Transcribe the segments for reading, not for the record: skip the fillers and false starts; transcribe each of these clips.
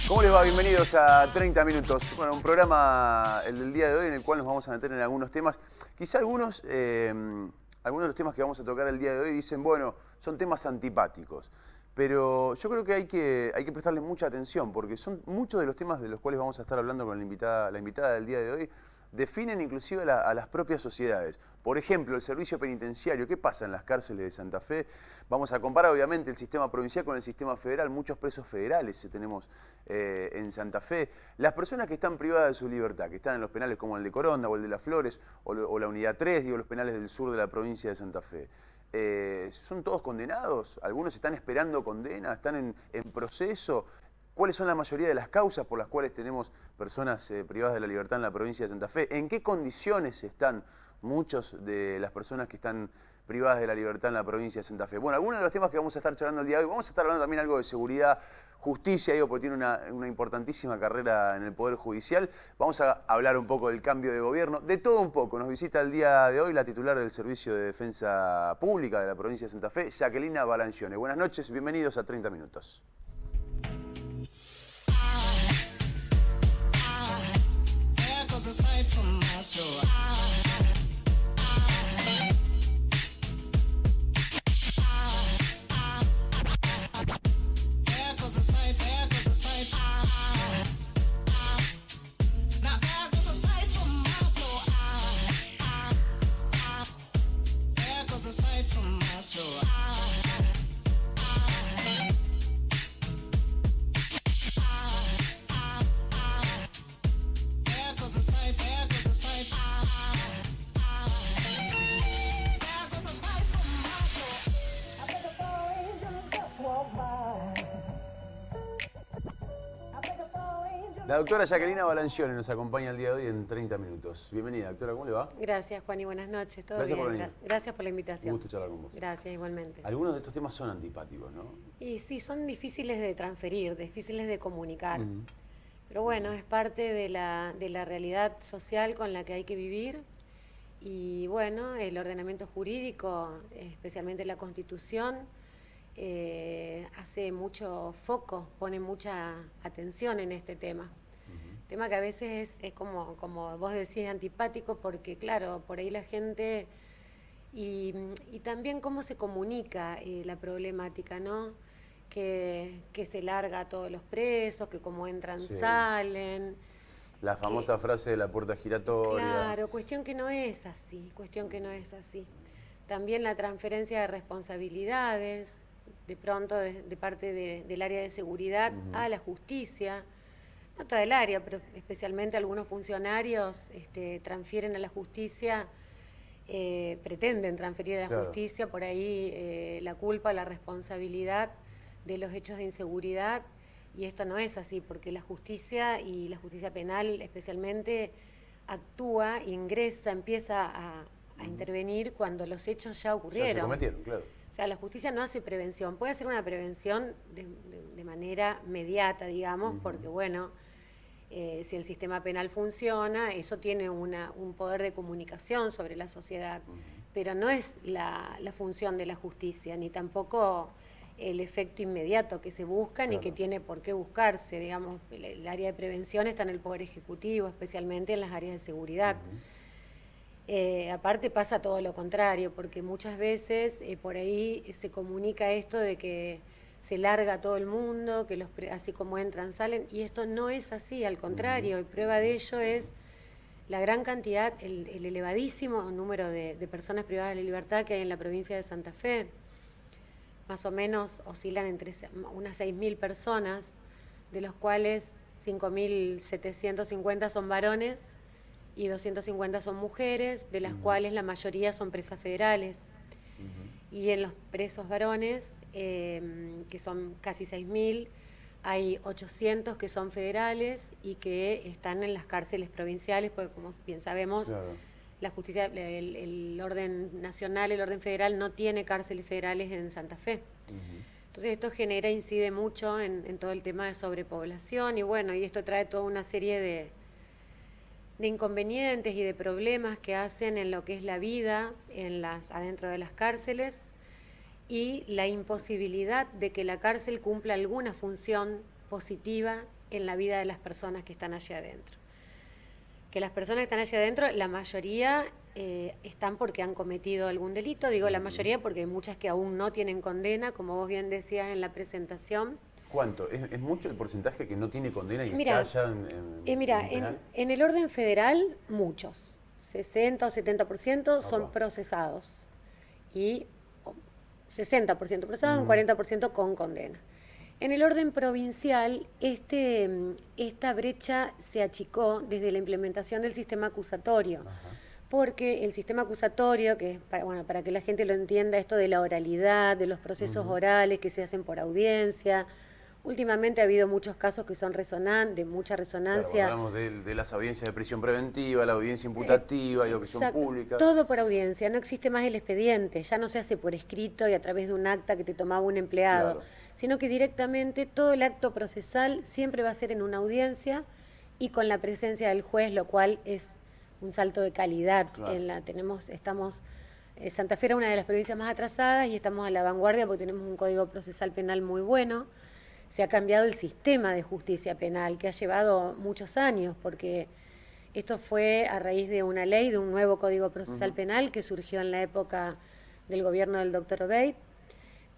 ¿Cómo les va? Bienvenidos a 30 Minutos. Bueno, un programa, el del día de hoy, en el cual nos vamos a meter en algunos temas. Quizá algunos de los temas que vamos a tocar el día de hoy dicen, bueno, son temas antipáticos. Pero yo creo que hay que prestarle mucha atención, porque son muchos de los temas de los cuales vamos a estar hablando con la invitada del día de hoy, definen inclusive a las propias sociedades. Por ejemplo, el servicio penitenciario. ¿Qué pasa en las cárceles de Santa Fe? Vamos a comparar obviamente el sistema provincial con el sistema federal. Muchos presos federales tenemos en Santa Fe. Las personas que están privadas de su libertad, que están en los penales como el de Coronda o el de Las Flores o la Unidad 3, digo, los penales del sur de la provincia de Santa Fe. ¿Son todos condenados? ¿Algunos están esperando condena? ¿Están en proceso? ¿Cuáles son la mayoría de las causas por las cuales tenemos personas privadas de la libertad en la provincia de Santa Fe? ¿En qué condiciones están muchos de las personas que están privadas de la libertad en la provincia de Santa Fe? Bueno, algunos de los temas que vamos a estar charlando el día de hoy, vamos a estar hablando también algo de seguridad, justicia, digo, porque tiene una importantísima carrera en el Poder Judicial. Vamos a hablar un poco del cambio de gobierno, de todo un poco. Nos visita el día de hoy la titular del Servicio de Defensa Pública de la provincia de Santa Fe, Jacquelina Balancione. Buenas noches, bienvenidos a 30 Minutos. La doctora Jacquelina Balancione nos acompaña el día de hoy en 30 Minutos. Bienvenida, doctora, ¿cómo le va? Gracias, Juan, y buenas noches. ¿Todo Gracias bien? por venir. Gracias por la invitación. Un gusto charlar con vos. Gracias, igualmente. Algunos de estos temas son antipáticos, ¿no? Y sí, son difíciles de transferir, difíciles de comunicar. Pero bueno, es parte de la realidad social con la que hay que vivir. Y bueno, el ordenamiento jurídico, especialmente la Constitución, hace mucho foco, pone mucha atención en este tema. Tema que a veces es como vos decís, antipático, porque claro, por ahí la gente, y también cómo se comunica la problemática, ¿no? Que se larga a todos los presos, que como entran, salen. La famosa frase de la puerta giratoria. Claro, cuestión que no es así. También la transferencia de responsabilidades, de pronto de parte del área de seguridad a la justicia. No toda el área, pero especialmente algunos funcionarios transfieren a la justicia, pretenden transferir a la justicia por ahí la culpa, la responsabilidad de los hechos de inseguridad, y esto no es así, porque la justicia y la justicia penal especialmente actúa, ingresa, empieza a intervenir cuando los hechos ya ocurrieron. Ya se cometieron, claro. O sea, la justicia no hace prevención, puede hacer una prevención de manera mediata, digamos, porque bueno, si el sistema penal funciona, eso tiene un poder de comunicación sobre la sociedad, pero no es la función de la justicia, ni tampoco el efecto inmediato que se busca, ni que tiene por qué buscarse. Digamos, el área de prevención está en el Poder Ejecutivo, especialmente en las áreas de seguridad. Aparte pasa todo lo contrario, porque muchas veces por ahí se comunica esto de que se larga a todo el mundo, que así como entran, salen, y esto no es así, al contrario, y prueba de ello es la gran cantidad, el elevadísimo número de personas privadas de la libertad que hay en la provincia de Santa Fe. Más o menos oscilan entre unas 6.000 personas, de los cuales 5.750 son varones y 250 son mujeres, de las cuales la mayoría son presas federales. Y en los presos varones, que son casi 6.000, hay 800 que son federales y que están en las cárceles provinciales, porque como bien sabemos, la justicia, el orden nacional, el orden federal no tiene cárceles federales en Santa Fe. Entonces esto incide mucho en todo el tema de sobrepoblación, y bueno, y esto trae toda una serie de inconvenientes y de problemas que hacen en lo que es la vida adentro de las cárceles. y la imposibilidad de que la cárcel cumpla alguna función positiva en la vida de las personas que están allí adentro. Que las personas que están allí adentro, la mayoría están porque han cometido algún delito, digo la mayoría porque hay muchas que aún no tienen condena, como vos bien decías en la presentación. ¿Cuánto? ¿Es mucho el porcentaje que no tiene condena y Mira, está allá en el orden federal, muchos, 60 o 70% son procesados y 60% procesados, un 40% con condena. En el orden provincial, esta brecha se achicó desde la implementación del sistema acusatorio, porque el sistema acusatorio, que es para que la gente lo entienda, esto de la oralidad, de los procesos orales que se hacen por audiencia. Últimamente ha habido muchos casos que son de mucha resonancia. Claro, hablamos de las audiencias de prisión preventiva, la audiencia imputativa y la prisión pública. Todo por audiencia, no existe más el expediente, ya no se hace por escrito y a través de un acta que te tomaba un empleado, sino que directamente todo el acto procesal siempre va a ser en una audiencia y con la presencia del juez, lo cual es un salto de calidad. Santa Fe era una de las provincias más atrasadas y estamos a la vanguardia porque tenemos un código procesal penal muy bueno. Se ha cambiado el sistema de justicia penal, que ha llevado muchos años, porque esto fue a raíz de una ley, de un nuevo Código Procesal Penal que surgió en la época del gobierno del doctor Obeid,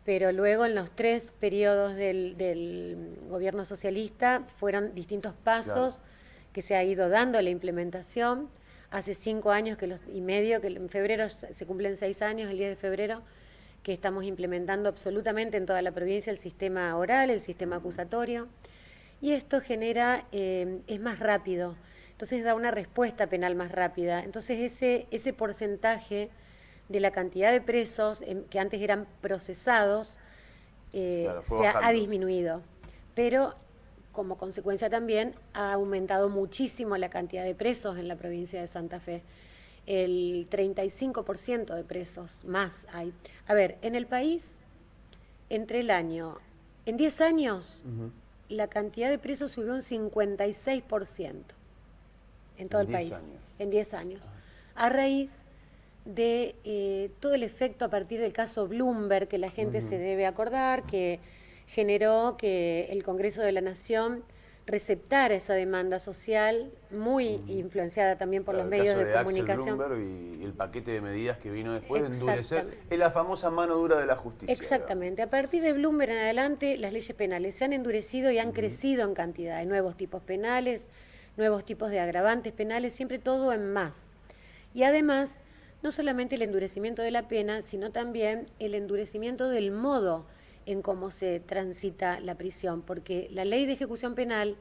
pero luego en los 3 periodos del gobierno socialista fueron distintos pasos que se ha ido dando la implementación. Hace 5 años y medio, que en febrero se cumplen 6 años, el 10 de febrero, que estamos implementando absolutamente en toda la provincia el sistema oral, el sistema acusatorio, y esto genera, es más rápido, entonces da una respuesta penal más rápida. Entonces ese porcentaje de la cantidad de presos que antes eran procesados ha disminuido, pero como consecuencia también ha aumentado muchísimo la cantidad de presos en la provincia de Santa Fe. El 35% de presos más hay. A ver, en el país, en 10 años, la cantidad de presos subió un 56% en todo el país. En 10 años. A raíz de todo el efecto a partir del caso Bloomberg, que la gente se debe acordar, que generó que el Congreso de la Nación receptar esa demanda social, muy influenciada también por los medios de comunicación. Axel Bloomberg y el paquete de medidas que vino después de endurecer, es la famosa mano dura de la justicia. Exactamente. A partir de Bloomberg en adelante, las leyes penales se han endurecido y han crecido en cantidad. Hay nuevos tipos penales, nuevos tipos de agravantes penales, siempre todo en más. Y además, no solamente el endurecimiento de la pena, sino también el endurecimiento del modo en cómo se transita la prisión, porque la ley de ejecución penal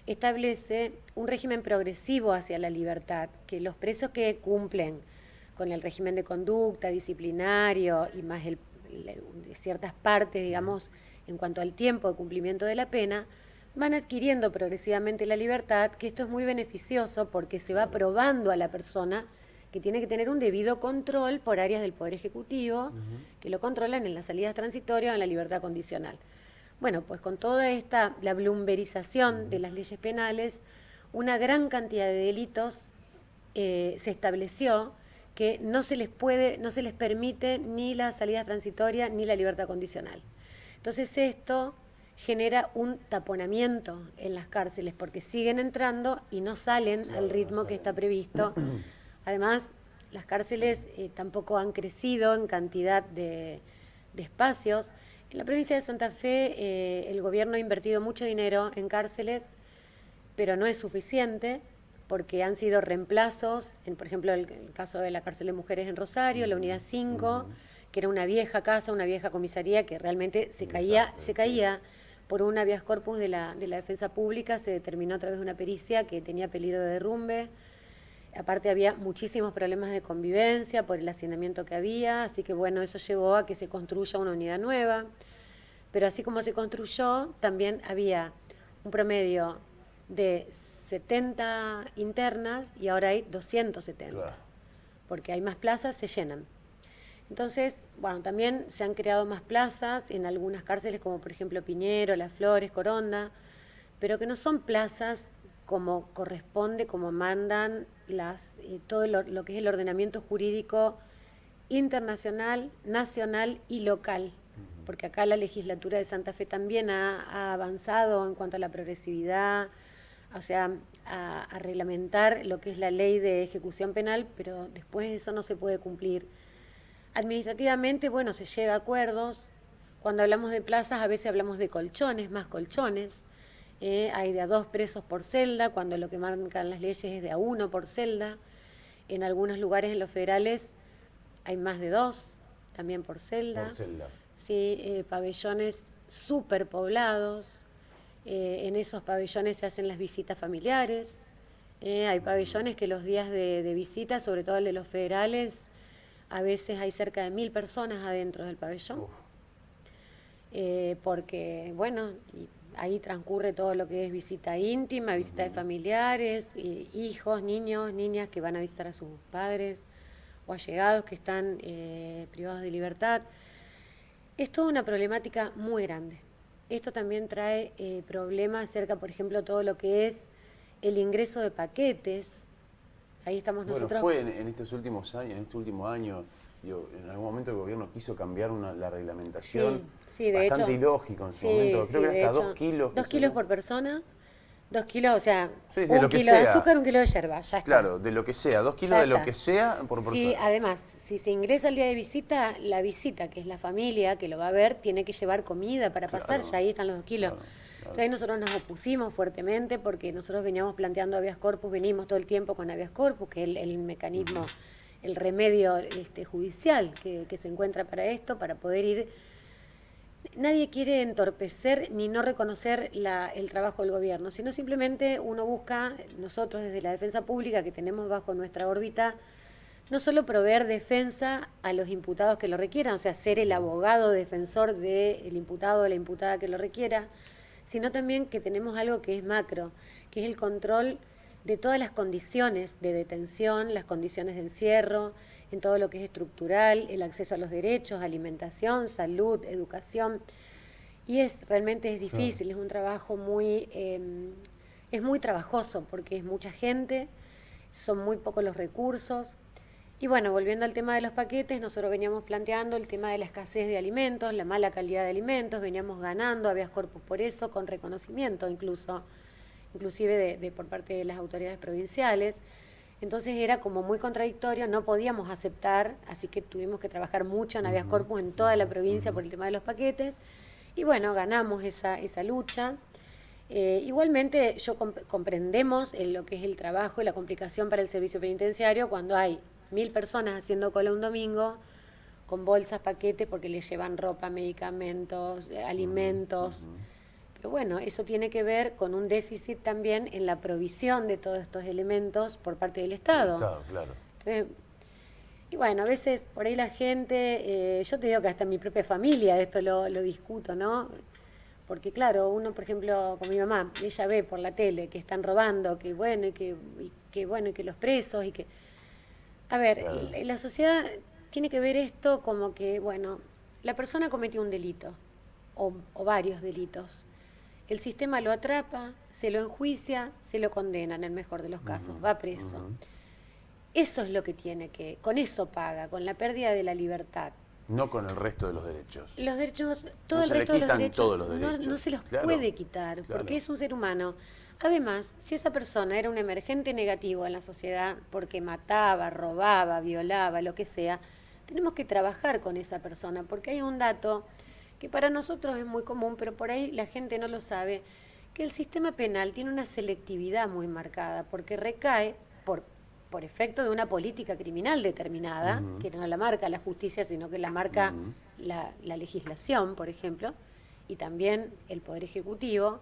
establece un régimen progresivo hacia la libertad, que los presos que cumplen con el régimen de conducta, disciplinario y más ciertas partes, digamos, en cuanto al tiempo de cumplimiento de la pena, van adquiriendo progresivamente la libertad, que esto es muy beneficioso porque se va probando a la persona que tiene que tener un debido control por áreas del Poder Ejecutivo, que lo controlan en las salidas transitorias o en la libertad condicional. Bueno, pues con toda la blumberización de las leyes penales, una gran cantidad de delitos se estableció que no se les permite ni la salida transitoria ni la libertad condicional. Entonces esto genera un taponamiento en las cárceles porque siguen entrando y no salen al ritmo que está previsto. Además, las cárceles tampoco han crecido en cantidad de espacios. En la provincia de Santa Fe el gobierno ha invertido mucho dinero en cárceles, pero no es suficiente porque han sido reemplazos, por ejemplo, el caso de la cárcel de mujeres en Rosario, la unidad 5, que era una vieja casa, una vieja comisaría que realmente se caía por un habeas corpus de la defensa pública, se determinó a través de una pericia que tenía peligro de derrumbe. Aparte había muchísimos problemas de convivencia por el hacinamiento que había, así que bueno, eso llevó a que se construya una unidad nueva. Pero así como se construyó, también había un promedio de 70 internas y ahora hay 270. Claro. Porque hay más plazas, se llenan. Entonces, bueno, también se han creado más plazas en algunas cárceles como por ejemplo Piñero, Las Flores, Coronda, pero que no son plazas como corresponde, como mandan todo lo que es el ordenamiento jurídico internacional, nacional y local, porque acá la legislatura de Santa Fe también ha avanzado en cuanto a la progresividad, o sea, a reglamentar lo que es la ley de ejecución penal, pero después eso no se puede cumplir. Administrativamente, bueno, se llega a acuerdos. Cuando hablamos de plazas, a veces hablamos de colchones, más colchones. Hay de a 2 presos por celda, cuando lo que marcan las leyes es de a 1 por celda. En algunos lugares en los federales hay más de 2, también por celda. Por celda. Sí, pabellones superpoblados. En esos pabellones se hacen las visitas familiares. Hay pabellones que los días de visita, sobre todo el de los federales, a veces hay cerca de 1000 personas adentro del pabellón. Porque, bueno, ahí transcurre todo lo que es visita íntima, visita de familiares, hijos, niños, niñas que van a visitar a sus padres o allegados que están privados de libertad. Es toda una problemática muy grande. Esto también trae problemas acerca, por ejemplo, todo lo que es el ingreso de paquetes. Ahí estamos nosotros. Bueno, fue en estos últimos años, en este último año, en algún momento el gobierno quiso cambiar la reglamentación. Sí, de bastante hecho, ilógico en su momento. Creo que hasta 2 kilos. 2 kilos por persona. 2 kilos, o sea, sí, 1 kilo de azúcar, 1 kilo de yerba, ya está. Claro, de lo que sea, 2 kilos de lo que sea por persona. Sí, además, si se ingresa el día de visita, la visita, que es la familia que lo va a ver, tiene que llevar comida para pasar, ya ahí están los 2 kilos. Claro. Entonces ahí nosotros nos opusimos fuertemente porque nosotros veníamos planteando habeas corpus, venimos todo el tiempo con habeas corpus, que es el mecanismo, el remedio judicial que se encuentra para esto, para poder ir. Nadie quiere entorpecer ni no reconocer el trabajo del gobierno, sino simplemente uno busca, nosotros desde la defensa pública que tenemos bajo nuestra órbita, no solo proveer defensa a los imputados que lo requieran, o sea, ser el abogado defensor del imputado o la imputada que lo requiera, sino también que tenemos algo que es macro, que es el control de todas las condiciones de detención, las condiciones de encierro, en todo lo que es estructural, el acceso a los derechos, alimentación, salud, educación. Y realmente es difícil, es un trabajo es muy trabajoso porque es mucha gente, son muy pocos los recursos. Y bueno, volviendo al tema de los paquetes, nosotros veníamos planteando el tema de la escasez de alimentos, la mala calidad de alimentos, veníamos ganando habeas corpus por eso, con reconocimiento inclusive por parte de las autoridades provinciales. Entonces era como muy contradictorio, no podíamos aceptar, así que tuvimos que trabajar mucho en habeas corpus en toda la provincia por el tema de los paquetes. Y bueno, ganamos esa lucha. Igualmente, comprendemos lo que es el trabajo y la complicación para el servicio penitenciario cuando hay 1000 personas haciendo cola un domingo con bolsas, paquetes, porque les llevan ropa, medicamentos, alimentos. Pero bueno, eso tiene que ver con un déficit también en la provisión de todos estos elementos por parte del Estado. Claro. Entonces, y bueno, a veces por ahí la gente, yo te digo que hasta en mi propia familia esto lo discuto, ¿no? Porque claro, uno, por ejemplo, con mi mamá, ella ve por la tele que están robando, que bueno, y que los presos, y que... A ver, la sociedad tiene que ver esto como que, bueno, la persona cometió un delito, o varios delitos. El sistema lo atrapa, se lo enjuicia, se lo condena en el mejor de los casos, va preso. Eso es lo que con eso paga, con la pérdida de la libertad. No con el resto de los derechos. Los derechos, todo el resto de los derechos, todos los derechos. No se los puede quitar, porque es un ser humano. Además, si esa persona era un emergente negativo en la sociedad, porque mataba, robaba, violaba, lo que sea, tenemos que trabajar con esa persona, porque hay un dato que para nosotros es muy común, pero por ahí la gente no lo sabe, que el sistema penal tiene una selectividad muy marcada, porque recae por efecto de una política criminal determinada, que no la marca la justicia, sino que la marca la legislación, por ejemplo, y también el Poder Ejecutivo,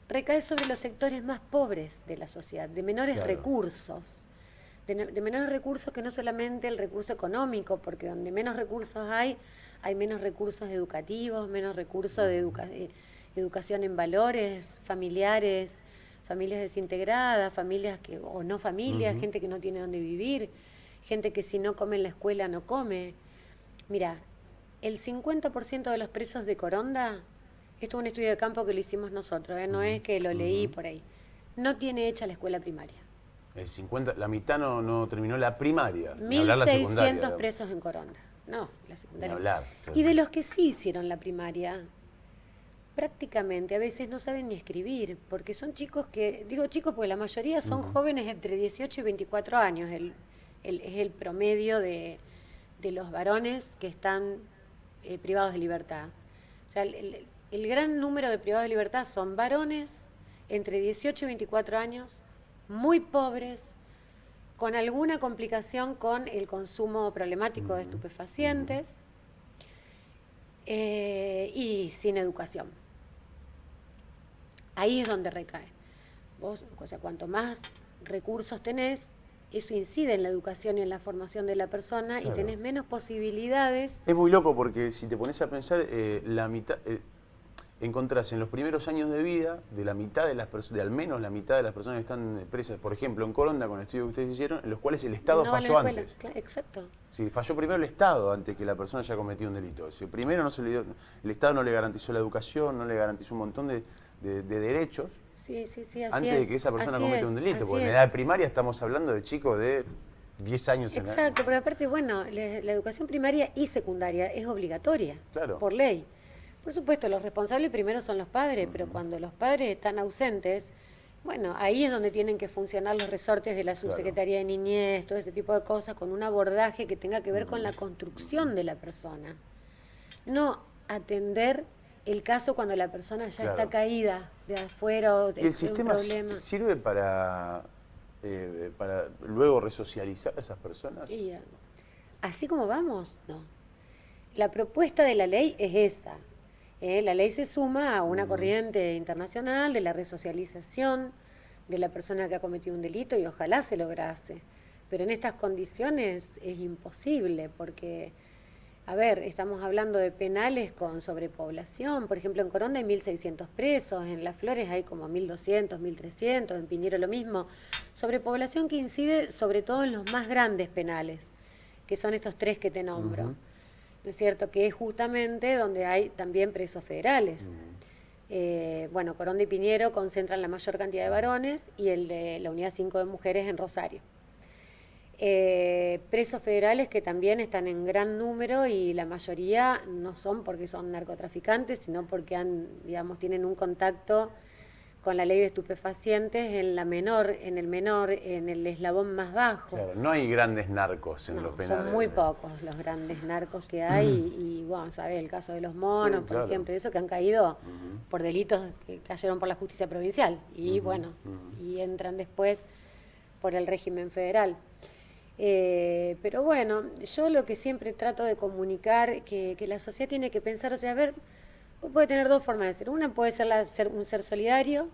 recae sobre los sectores más pobres de la sociedad, de menores recursos. De menores recursos que no solamente el recurso económico, porque donde menos recursos hay menos recursos educativos, menos recursos de educación en valores familiares, familias desintegradas, familias o no familias, gente que no tiene dónde vivir, gente que si no come en la escuela no come. Mira, el 50% de los presos de Coronda, esto es un estudio de campo que lo hicimos nosotros, no es que lo leí por ahí, no tiene hecha la escuela primaria. La mitad no terminó la primaria, ni hablar la secundaria. 1.600 presos en Coronda. No, la secundaria. Ni hablar. Y de los que sí hicieron la primaria, prácticamente a veces no saben ni escribir, porque son chicos que, digo chicos porque la mayoría son jóvenes entre 18 y 24 años, es el promedio de los varones que están privados de libertad. O sea, el gran número de privados de libertad son varones entre 18 y 24 años, muy pobres, con alguna complicación con el consumo problemático de estupefacientes y sin educación. Ahí es donde recae. Vos, o sea, cuanto más recursos tenés, eso incide en la educación y en la formación de la persona, claro, y tenés menos posibilidades. Es muy loco porque si te pones a pensar, la mitad, encontrás en los primeros años de vida de la mitad de las personas, de al menos la mitad de las personas que están presas, por ejemplo, en Coronda, con el estudio que ustedes hicieron, en los cuales el Estado falló antes. Claro, exacto. Sí, falló primero el Estado antes que la persona haya cometido un delito. Si primero el Estado no le garantizó la educación, no le garantizó un montón de derechos. Sí, así antes de que esa persona cometa un delito, porque en edad primaria estamos hablando de chicos de 10 años. Exacto, pero aparte, bueno, la educación primaria y secundaria es obligatoria, claro, por ley. Por supuesto, los responsables primero son los padres, pero cuando los padres están ausentes, bueno, ahí es donde tienen que funcionar los resortes de la Subsecretaría de Niñez, todo ese tipo de cosas, con un abordaje que tenga que ver con la construcción de la persona. No atender el caso cuando la persona ya está caída de afuera o ¿Y el sistema sirve para luego resocializar a esas personas? Y, así como vamos, no. La propuesta de la ley es esa. La ley se suma a una corriente internacional de la resocialización de la persona que ha cometido un delito y ojalá se lograse. Pero en estas condiciones es imposible porque, a ver, estamos hablando de penales con sobrepoblación. Por ejemplo, en Coronda hay 1.600 presos, en Las Flores hay como 1.200, 1.300, en Piñero lo mismo. Sobrepoblación que incide sobre todo en los más grandes penales, que son estos 3 que te nombro. ¿No es cierto? Que es justamente donde hay también presos federales. Bueno, Coronda y Piñero concentran la mayor cantidad de varones y el de la Unidad 5 de mujeres en Rosario. Presos federales que también están en gran número y la mayoría no son porque son narcotraficantes, sino porque tienen un contacto con la ley de estupefacientes en el eslabón más bajo. Claro, no hay grandes narcos en los penales. Son muy pocos los grandes narcos que hay y bueno, sabés el caso de los monos, por ejemplo, eso que han caído por delitos que cayeron por la justicia provincial y bueno, y entran después por el régimen federal. Pero bueno, yo lo que siempre trato de comunicar que la sociedad tiene que pensar, o sea, a ver, puede tener 2 formas de ser. Una puede ser un ser solidario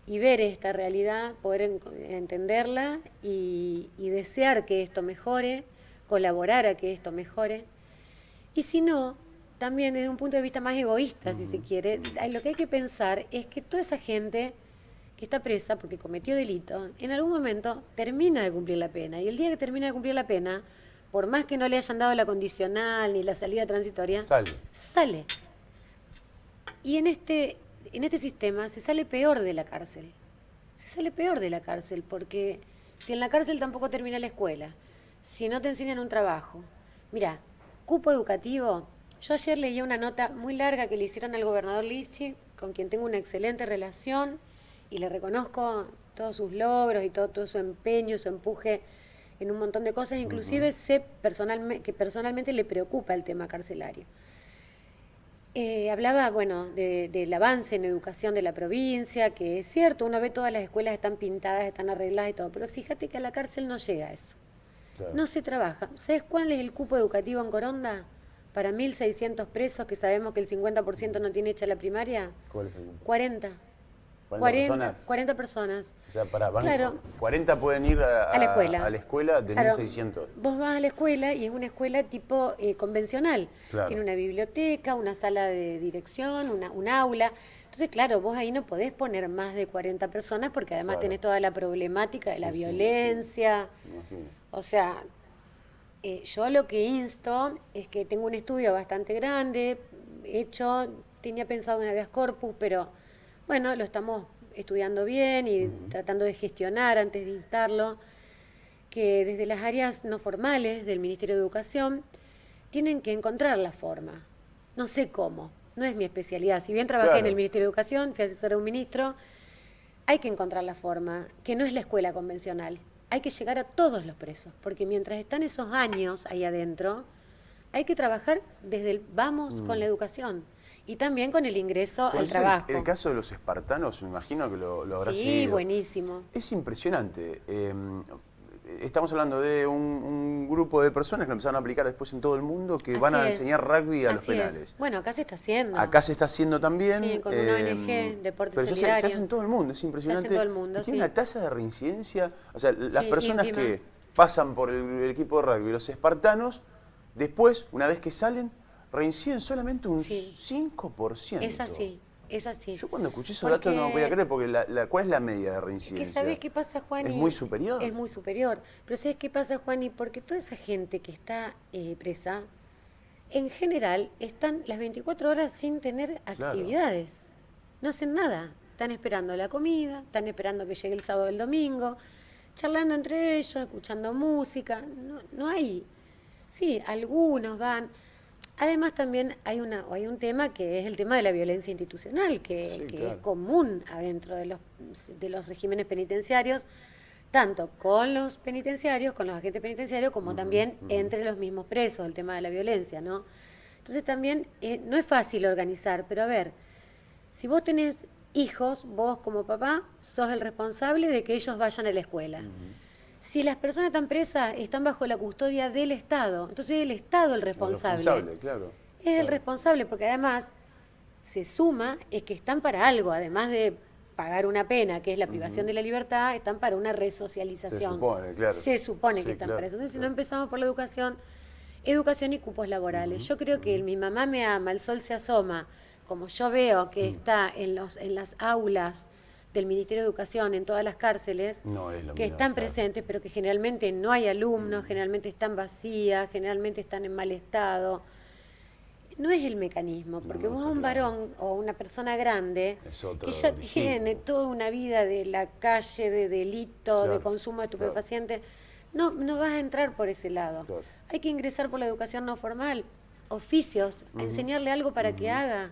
y ver esta realidad, poder entenderla y desear que esto mejore, colaborar a que esto mejore. Y si no, también desde un punto de vista más egoísta, si se quiere, lo que hay que pensar es que toda esa gente que está presa porque cometió delito, en algún momento termina de cumplir la pena. Y el día que termina de cumplir la pena, por más que no le hayan dado la condicional ni la salida transitoria, sale. Y en este sistema se sale peor de la cárcel. Se sale peor de la cárcel porque si en la cárcel tampoco termina la escuela, si no te enseñan un trabajo. Mira, cupo educativo. Yo ayer leí una nota muy larga que le hicieron al gobernador Lifchi, con quien tengo una excelente relación y le reconozco todos sus logros y todo su empeño, su empuje en un montón de cosas. Inclusive sé que personalmente le preocupa el tema carcelario. Hablaba, bueno, del avance en educación de la provincia, que es cierto, uno ve todas las escuelas están pintadas, están arregladas y todo, pero fíjate que a la cárcel no llega eso. Claro. No se trabaja. ¿Sabes cuál es el cupo educativo en Coronda? Para 1.600 presos, que sabemos que el 50% no tiene hecha la primaria. ¿Cuál es el? 40 personas. 40 personas. O sea, claro, 40 pueden ir a la escuela de claro, 1.600. Vos vas a la escuela y es una escuela tipo convencional. Claro. Tiene una biblioteca, una sala de dirección, un aula. Entonces, claro, vos ahí no podés poner más de 40 personas porque además tenés toda la problemática de la violencia. O sea, yo lo que insto es que tengo un estudio bastante grande, tenía pensado en habeas corpus, pero bueno, lo estamos estudiando bien y tratando de gestionar antes de instarlo, que desde las áreas no formales del Ministerio de Educación tienen que encontrar la forma. No sé cómo, no es mi especialidad. Si bien trabajé en el Ministerio de Educación, fui asesora de un ministro, hay que encontrar la forma, que no es la escuela convencional. Hay que llegar a todos los presos, porque mientras están esos años ahí adentro, hay que trabajar desde el vamos con la educación y también con el ingreso al trabajo. El caso de los espartanos, me imagino que lo habrás seguido. Sí, buenísimo. Es impresionante. Estamos hablando de un grupo de personas que lo empezaron a aplicar después en todo el mundo, que van a enseñar rugby a los penales. Bueno, acá se está haciendo. Acá se está haciendo también. Sí, con una ONG, Deportes Pero Solidarios. se hace en todo el mundo, es impresionante. Se hace en todo el mundo, y tiene una tasa de reincidencia. O sea, las personas ínfima. que pasan por el equipo de rugby, los espartanos, después, una vez que salen, reinciden solamente un 5%. Es así. Es así. Yo cuando escuché esos datos no podía creer, porque ¿cuál es la media de reincidencia? ¿Sabés qué pasa, Juani? ¿Es muy superior? Es muy superior. Pero ¿sabés qué pasa, Juani? Porque toda esa gente que está presa, en general, están las 24 horas sin tener actividades. No hacen nada. Están esperando la comida, están esperando que llegue el sábado o el domingo, charlando entre ellos, escuchando música. No hay. Sí, algunos van. Además también hay un tema que es el tema de la violencia institucional, que es común adentro de los regímenes penitenciarios, tanto con los penitenciarios, con los agentes penitenciarios, como también entre los mismos presos, el tema de la violencia, ¿no? Entonces también no es fácil organizar, pero a ver, si vos tenés hijos, vos como papá sos el responsable de que ellos vayan a la escuela. Si las personas están presas, están bajo la custodia del Estado. Entonces es el Estado el responsable. Es el responsable, porque además se suma, es que están para algo, además de pagar una pena, que es la privación de la libertad, están para una resocialización. Se supone que están para eso. Entonces si no empezamos por la educación y cupos laborales. Yo creo que el Mi Mamá Me Ama, El Sol Se Asoma, como yo veo que está en las aulas del Ministerio de Educación, en todas las cárceles, que están presentes, pero que generalmente no hay alumnos, generalmente están vacías, generalmente están en mal estado. No es el mecanismo, porque vos a un varón o una persona grande que ya tiene toda una vida de la calle, de delito, de consumo de estupefacientes, no vas a entrar por ese lado. Hay que ingresar por la educación no formal, oficios, enseñarle algo para que haga.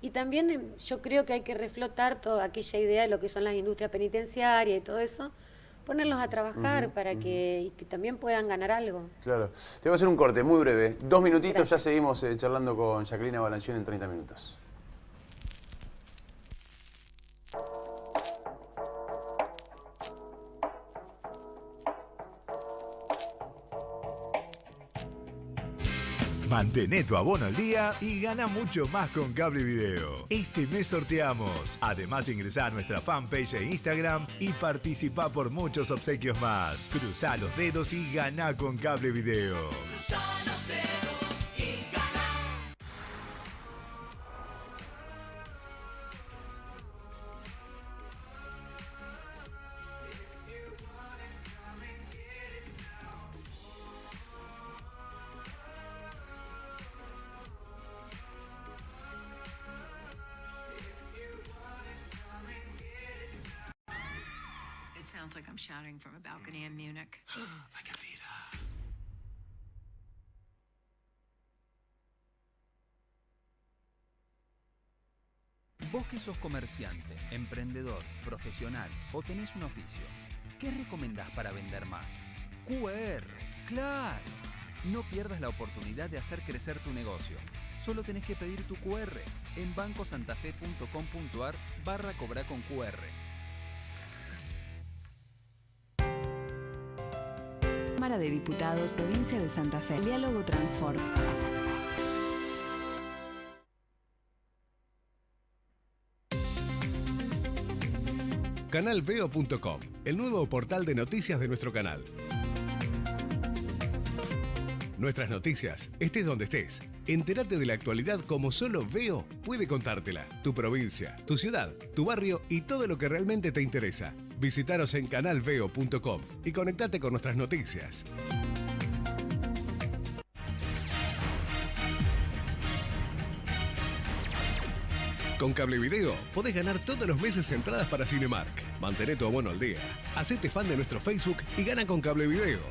Y también yo creo que hay que reflotar toda aquella idea de lo que son las industrias penitenciarias y todo eso, ponerlos a trabajar para que también puedan ganar algo. Claro. Te voy a hacer un corte muy breve. 2 minutitos, ya seguimos charlando con Jacqueline Balanchón en 30 minutos. Mantén tu abono al día y gana mucho más con Cable Video. Este mes sorteamos. Además, ingresá a nuestra fanpage e Instagram y participá por muchos obsequios más. Cruzá los dedos y ganá con Cable Video. Cruzá los dedos y ganá. Sounds like I'm shouting from a balcony in Munich. Like a vida. Vos que sos comerciante, emprendedor, profesional o tenés un oficio, ¿qué recomendás para vender más? QR, claro. No pierdas la oportunidad de hacer crecer tu negocio. Solo tenés que pedir tu QR en bancosantafe.com.ar/cobrar con QR. Cámara de Diputados, Provincia de Santa Fe. Diálogo Transform. Canalveo.com, el nuevo portal de noticias de nuestro canal. Nuestras noticias, estés donde estés. Entérate de la actualidad como solo Veo puede contártela. Tu provincia, tu ciudad, tu barrio y todo lo que realmente te interesa. Visítanos en canalveo.com y conectate con nuestras noticias. Con Cablevideo podés ganar todos los meses entradas para Cinemark. Mantén tu abono al día. Hacete fan de nuestro Facebook y gana con Cablevideo.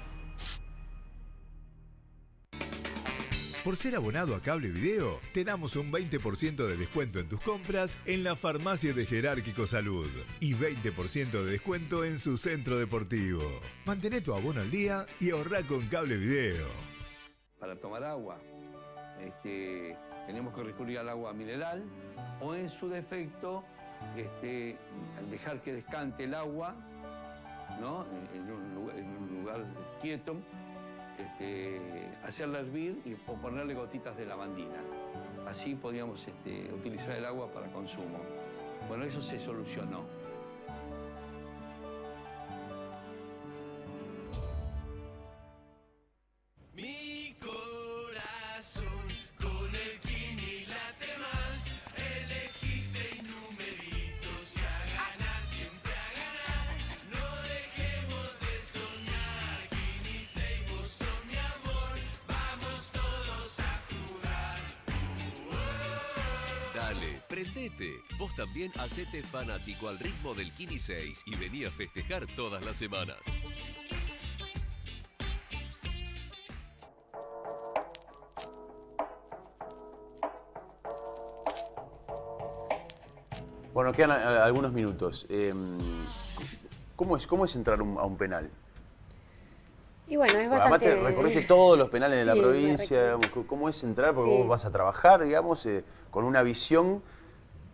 Por ser abonado a Cablevideo, te damos un 20% de descuento en tus compras en la farmacia de Jerárquico Salud y 20% de descuento en su centro deportivo. Mantén tu abono al día y ahorrá con Cablevideo. Para tomar agua, tenemos que recurrir al agua mineral o en su defecto, al dejar que descante el agua, ¿no? en un lugar quieto, hacerla hervir o ponerle gotitas de lavandina. Así podíamos utilizar el agua para consumo. Bueno, eso se solucionó. Mi corazón con el Kini late más. Elegí 6 numeritos y a ganar, siempre a ganar. No dejemos de soñar. Kini 6, vos sos mi amor. Vamos todos a jugar. Dale, prendete. Vos también hacete fanático al ritmo del Kini 6 y vení a festejar todas las semanas. Bueno, quedan algunos minutos. ¿Cómo es entrar a un penal? Y bueno, es Además bastante... te recorriste todos los penales de la Sí, provincia. Digamos, ¿cómo es entrar? Porque Sí. vos vas a trabajar, digamos, con una visión.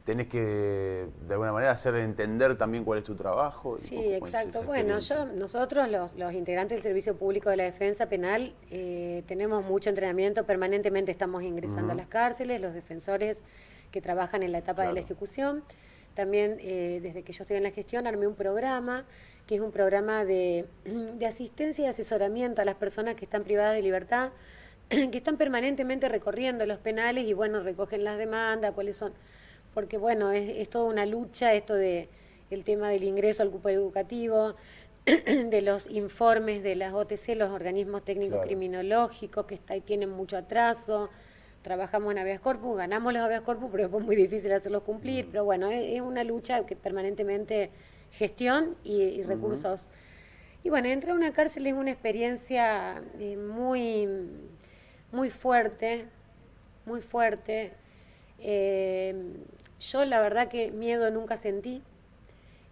Tenés que, de alguna manera, hacer entender también cuál es tu trabajo. Sí, ¿Cómo es exacto. esa Bueno, experiencia? nosotros los integrantes del Servicio Público de la Defensa Penal tenemos mucho entrenamiento, permanentemente estamos ingresando a las cárceles, los defensores que trabajan en la etapa de la ejecución. También desde que yo estoy en la gestión armé un programa, que es un programa de asistencia y asesoramiento a las personas que están privadas de libertad, que están permanentemente recorriendo los penales y bueno, recogen las demandas, cuáles son... Porque bueno, es toda una lucha esto de el tema del ingreso al cupo educativo, de los informes de las OTC, los organismos técnicos criminológicos, que tienen mucho atraso. Trabajamos en habeas corpus, ganamos los habeas corpus, pero es muy difícil hacerlos cumplir. Pero bueno, es una lucha que permanentemente gestión y recursos. Y bueno, entrar a una cárcel es una experiencia muy, muy fuerte, muy fuerte. Yo la verdad que miedo nunca sentí.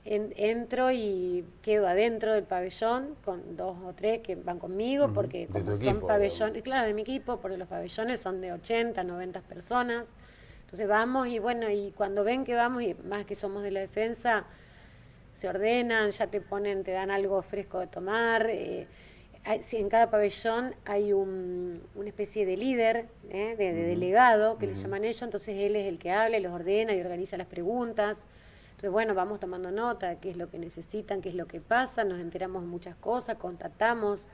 Entro y quedo adentro del pabellón con 2 o 3 que van conmigo, porque como son pabellones, claro, de mi equipo, porque los pabellones son de 80, 90 personas. Entonces vamos y bueno, y cuando ven que vamos, y más que somos de la defensa, se ordenan, ya te dan algo fresco de tomar. En cada pabellón hay una especie de líder, de delegado, que le llaman ellos, entonces él es el que habla y los ordena y organiza las preguntas. Entonces, bueno, vamos tomando nota de qué es lo que necesitan, qué es lo que pasa, nos enteramos de muchas cosas, contactamos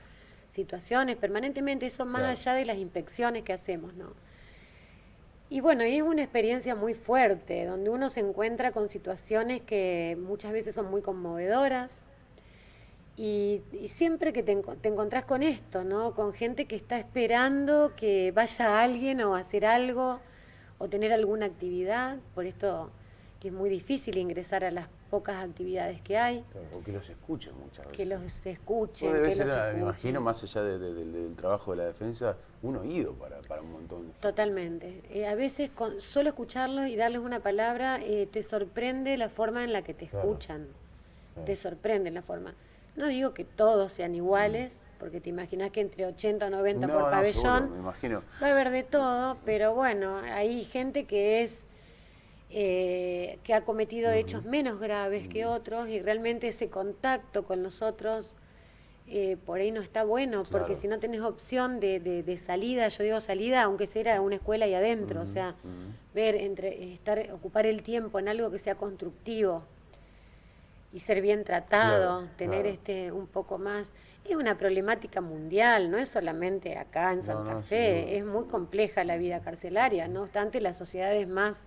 situaciones permanentemente, eso más allá de las inspecciones que hacemos, ¿no? Y bueno, es una experiencia muy fuerte, donde uno se encuentra con situaciones que muchas veces son muy conmovedoras, y siempre que te encontrás con esto, ¿no? Con gente que está esperando que vaya alguien o hacer algo o tener alguna actividad, por esto que es muy difícil ingresar a las pocas actividades que hay. Claro, o que los escuchen muchas veces. Que los escuchen. Bueno, debe que ser, los me escuchen. imagino, más allá del trabajo de la defensa, un oído para un montón de gente. Totalmente. A veces con solo escucharlos y darles una palabra te sorprende la forma en la que te escuchan. Te sorprende la forma. No digo que todos sean iguales, porque te imaginas que entre 80 o 90 por pabellón seguro, me imagino. va a haber de todo, pero bueno, hay gente que que ha cometido hechos menos graves que otros y realmente ese contacto con los otros por ahí no está bueno, porque si no tenés opción de salida, yo digo salida, aunque sea a una escuela y adentro, o sea, ver, ocupar el tiempo en algo que sea constructivo y ser bien tratado, tener un poco más. Es una problemática mundial, no es solamente acá en Santa Fe, es muy compleja la vida carcelaria, no obstante las sociedades más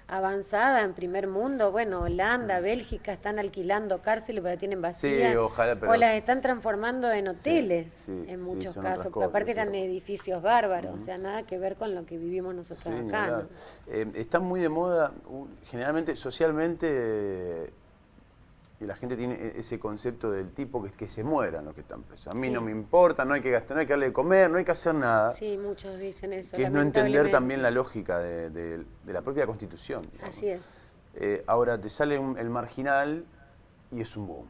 avanzada en primer mundo, bueno, Holanda, Bélgica, están alquilando cárceles, pero la tienen vacías. Sí, ojalá, pero... O las están transformando en hoteles, sí, en sí, muchos son casos, otras porque aparte cosas, eran edificios bárbaros, o sea, nada que ver con lo que vivimos nosotros Sí, ni acá. hablar. ¿no? Está muy de moda, generalmente, socialmente, y la gente tiene ese concepto del tipo que se mueran los que están presos. A mí Sí. no me importa, no hay que gastar, no hay que darle de comer, no hay que hacer nada. Sí, muchos dicen eso. Que es no entender lamentablemente. también la lógica de la propia Constitución. digamos. Así es. Ahora te sale el marginal y es un boom.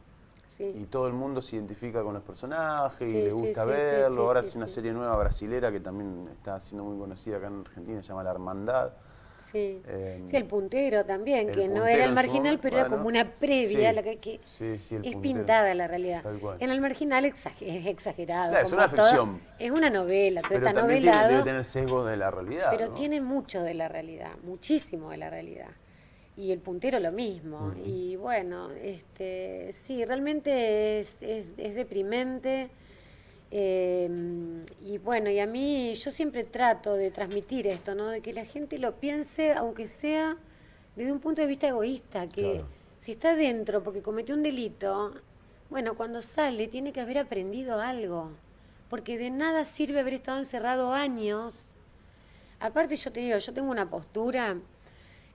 Sí. Y todo el mundo se identifica con los personajes y Sí, le sí, gusta sí, verlo. sí, Ahora sí, es una sí. serie nueva brasilera que también está siendo muy conocida acá en Argentina, se llama La Hermandad. Sí. Sí, el puntero también, el que no puntero era en el su marginal, momento, pero era bueno, como una previa, sí, la que sí, el es puntero. pintada la realidad. Tal cual. En el marginal es exagerado. Claro, es como una todo. ficción. Es una novela, todo Pero está también novelado, debe tener sesgo de la realidad. pero ¿no? tiene mucho de la realidad, muchísimo de la realidad. Y el puntero lo mismo. Y bueno, sí, realmente es deprimente. Y bueno, y a mí yo siempre trato de transmitir esto, ¿no? De que la gente lo piense, aunque sea desde un punto de vista egoísta, que Claro. si está dentro porque cometió un delito, bueno, cuando sale tiene que haber aprendido algo, porque de nada sirve haber estado encerrado años. Aparte yo te digo, yo tengo una postura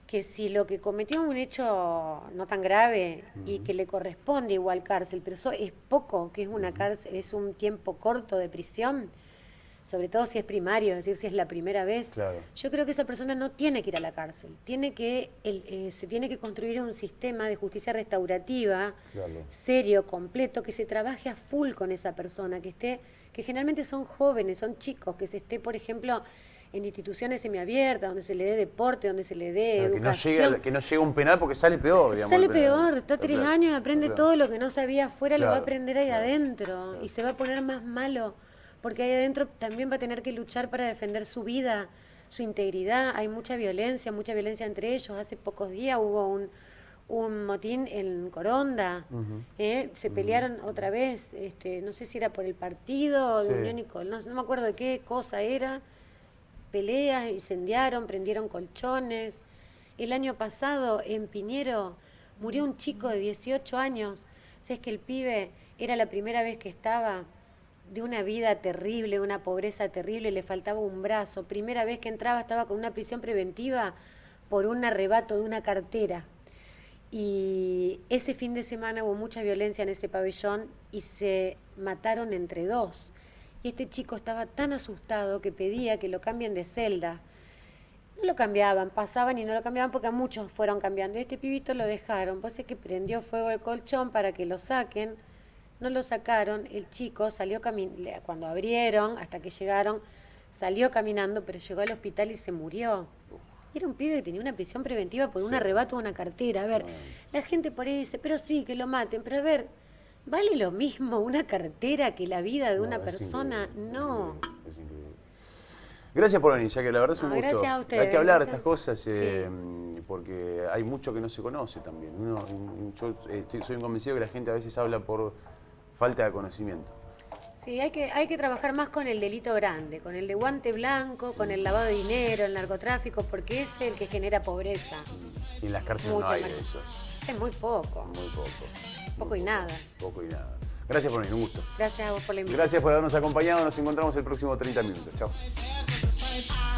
que si lo que cometió es un hecho no tan grave y que le corresponde igual cárcel, pero eso es poco, que es una cárcel, es un tiempo corto de prisión, sobre todo si es primario, es decir, si es la primera vez, Claro. yo creo que esa persona no tiene que ir a la cárcel, se tiene que construir un sistema de justicia restaurativa Claro. serio, completo, que se trabaje a full con esa persona, que generalmente son jóvenes, son chicos, que se esté, por ejemplo, en instituciones semiabiertas, donde se le dé deporte, donde se le dé Claro, educación. que no llegue a un penal porque sale peor, digamos. Sale el penal. peor, está 3 Claro. años y aprende Claro. todo lo que no sabía afuera, lo va a Claro, aprender ahí claro, adentro y se va a poner más malo, porque ahí adentro también va a tener que luchar para defender su vida, su integridad. Hay mucha violencia entre ellos. Hace pocos días hubo un motín en Coronda, se pelearon otra vez, no sé si era por el partido de Sí. Unión y no me acuerdo de qué cosa era. Peleas, incendiaron, prendieron colchones. El año pasado en Piñero murió un chico de 18 años. O sea, es que el pibe era la primera vez que estaba de una vida terrible, una pobreza terrible, le faltaba un brazo. Primera vez que entraba estaba con una prisión preventiva por un arrebato de una cartera. Y ese fin de semana hubo mucha violencia en ese pabellón y se mataron entre dos. Y este chico estaba tan asustado que pedía que lo cambien de celda. No lo cambiaban, pasaban y no lo cambiaban porque a muchos fueron cambiando. Y este pibito lo dejaron, pues es que prendió fuego el colchón para que lo saquen. No lo sacaron, el chico salió cuando abrieron, hasta que llegaron, salió caminando, pero llegó al hospital y se murió. Era un pibe que tenía una prisión preventiva por un arrebato de una cartera. A ver, la gente por ahí dice, pero sí, que lo maten, pero a ver, ¿vale lo mismo una cartera que la vida de una persona? No. Es increíble. Gracias por venir, ya que la verdad es un gusto. Gracias a ustedes. Hay que hablar de Gracias. estas cosas Sí. porque hay mucho que no se conoce también. Yo soy convencido que la gente a veces habla por falta de conocimiento. Sí, hay que trabajar más con el delito grande, con el de guante blanco, con el lavado de dinero, el narcotráfico, porque es el que genera pobreza. Y en las cárceles Mucho no hay más. de eso. Es muy poco, Muy poco. poco y nada. Poco y nada. Gracias por venir, un gusto. Gracias a vos por la invitación. Gracias por habernos acompañado. Nos encontramos el próximo 30 minutos. Chao. Cause it's like